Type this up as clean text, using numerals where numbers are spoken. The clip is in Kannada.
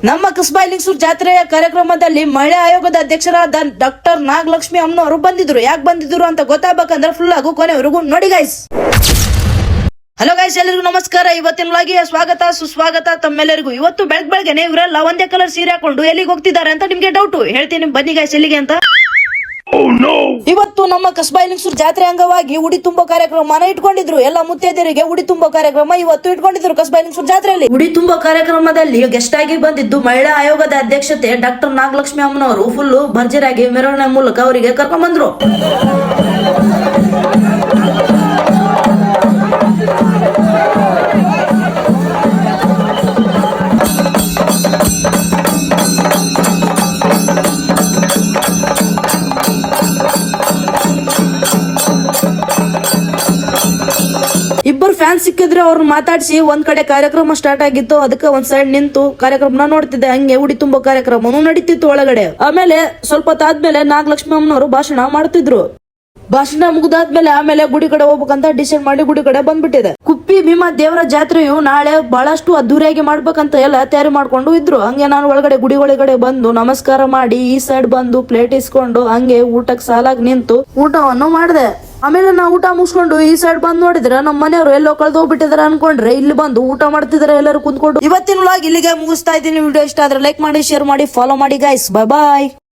ನಮ್ಮ ಕಸ್ಬಾ ಲಿಂಗಸೂರು ಜಾತ್ರೆಯ ಕಾರ್ಯಕ್ರಮದಲ್ಲಿ ಮಹಿಳಾ ಆಯೋಗದ ಅಧ್ಯಕ್ಷರಾದ ಡಾಕ್ಟರ್ ನಾಗಲಕ್ಷ್ಮಿ ಅಮ್ಮನವರು ಬಂದಿದ್ರು. ಯಾಕೆ ಬಂದಿದ್ರು ಅಂತ ಗೊತ್ತಾಗಬೇಕಂದ್ರೆ ಫುಲ್ ಆಗು ಕೊನೆವರೆಗೂ ನೋಡಿ ಗೈಸ್. ಹಲೋ ಗೈಸ್, ಎಲ್ಲರಿಗೂ ನಮಸ್ಕಾರ. ಇವತ್ತಿನ ವ್ಲಾಗಿಗೆ ಸ್ವಾಗತ ಸುಸ್ವಾಗತ ತಮ್ಮೆಲ್ಲರಿಗೂ. ಇವತ್ತು ಬೆಳಗ್ಗೆನೆ ಇವರೆಲ್ಲ ಒಂದೇ ಕಲರ್ ಸೀರೆ ಹಾಕೊಂಡು ಎಲ್ಲಿಗೆ ಹೋಗ್ತಿದ್ದಾರೆ ಅಂತ ನಿಮ್ಗೆ ಡೌಟ್. ಹೇಳ್ತೀನಿ ಬನ್ನಿ ಗೈಸ್ ಎಲ್ಲಿಗೆ ಅಂತ. ಇವತ್ತು ನಮ್ಮ ಕಸ್ಬಾ ಲಿಂಗಸೂರು ಜಾತ್ರೆ ಅಂಗವಾಗಿ ಉಡಿ ತುಂಬೋ ಕಾರ್ಯಕ್ರಮನ ಇಟ್ಕೊಂಡಿದ್ರು. ಎಲ್ಲ ಮುತ್ತೈದೆಯರಿಗೆ ಉಡಿ ತುಂಬೋ ಕಾರ್ಯಕ್ರಮ ಇವತ್ತು ಇಟ್ಕೊಂಡಿದ್ರು ಕಸ್ಬಾ ಲಿಂಗಸೂರು ಜಾತ್ರೆಯಲ್ಲಿ. ಉಡಿ ತುಂಬೋ ಕಾರ್ಯಕ್ರಮದಲ್ಲಿ ಗೆಸ್ಟ್ ಆಗಿ ಬಂದಿದ್ದು ಮಹಿಳಾ ಆಯೋಗದ ಅಧ್ಯಕ್ಷತೆ ಡಾಕ್ಟರ್ ನಾಗಲಕ್ಷ್ಮಿ ಅಮ್ಮನವರು ಫುಲ್ ಭರ್ಜರಿಯಾಗಿ ಮೆರವಣಿಗೆ ಮೂಲಕ ಅವರಿಗೆ ಕರ್ಕೊಂಡ್ ಬಂದ್ರು. ಇಬ್ಬರು ಫ್ಯಾನ್ಸ್ ಸಿಕ್ಕಿದ್ರೆ ಅವ್ರು ಮಾತಾಡಿಸಿ ಒಂದ್ ಕಡೆ ಕಾರ್ಯಕ್ರಮ ಸ್ಟಾರ್ಟ್ ಆಗಿತ್ತು. ಅದಕ್ಕೆ ಒಂದ್ ಸೈಡ್ ನಿಂತು ಕಾರ್ಯಕ್ರಮನ ನೋಡ್ತಿದ್ದೆ. ಹಂಗೆ ಉಡಿ ತುಂಬೋ ಕಾರ್ಯಕ್ರಮನೂ ನಡೀತಿತ್ತು ಒಳಗಡೆ. ಆಮೇಲೆ ಸ್ವಲ್ಪ ಹೊತ್ತಾದ್ಮೇಲೆ ನಾಗಲಕ್ಷ್ಮಿ ಅಮ್ಮನವರು ಭಾಷಣ ಮಾಡ್ತಿದ್ರು. ಭಾಷಣ ಮುಗಿದಾದ್ಮೇಲೆ ಆಮೇಲೆ ಗುಡಿ ಕಡೆ ಹೋಗ್ಬೇಕಂತ ಡಿಸೈಡ್ ಮಾಡಿ ಗುಡಿ ಕಡೆ ಬಂದ್ಬಿಟ್ಟಿದೆ. ಕುಪ್ಪಿ ಭೀಮಾ ದೇವರ ಜಾತ್ರೆಯು ನಾಳೆ ಬಹಳಷ್ಟು ಅದ್ದೂರಿಯಾಗಿ ಮಾಡ್ಬೇಕಂತ ಎಲ್ಲ ತಯಾರಿ ಮಾಡ್ಕೊಂಡು ಇದ್ರು. ಹಂಗೆ ನಾನು ಒಳಗಡೆ ಗುಡಿ ಒಳಗಡೆ ಬಂದು ನಮಸ್ಕಾರ ಮಾಡಿ ಈ ಸೈಡ್ ಬಂದು ಪ್ಲೇಟ್ ಇಸ್ಕೊಂಡು ಹಂಗೆ ಊಟಕ್ಕೆ ಸಾಲಾಗಿ ನಿಂತು ಊಟವನ್ನು ಮಾಡಿದೆ. ಆಮೇಲೆ ನಾ ಊಟ ಮುಗಿಸ್ಕೊಂಡು ಈ ಸೈಡ್ ಬಂದ್ ನೋಡಿದ್ರೆ ನಮ್ಮ ಮನೆಯವರು ಎಲ್ಲೋ ಕಳೆದು ಹೋಗ್ಬಿಟ್ಟಿದಾರೆ ಅನ್ಕೊಂಡ್ರೆ ಇಲ್ಲಿ ಬಂದು ಊಟ ಮಾಡ್ತಿದಾರೆ ಎಲ್ಲರೂ ಕುಂತ್ಕೊಂಡು. ಇವತ್ತಿನ ವ್ಲಾಗ್ ಇಲ್ಲಿಗೆ ಮುಗಿಸ್ತಾ ಇದ್ದೀನಿ. ವಿಡಿಯೋ ಇಷ್ಟ ಆದ್ರೆ ಲೈಕ್ ಮಾಡಿ, ಶೇರ್ ಮಾಡಿ, ಫಾಲೋ ಮಾಡಿ ಗೈಸ್. ಬಾಯ್ ಬಾಯ್.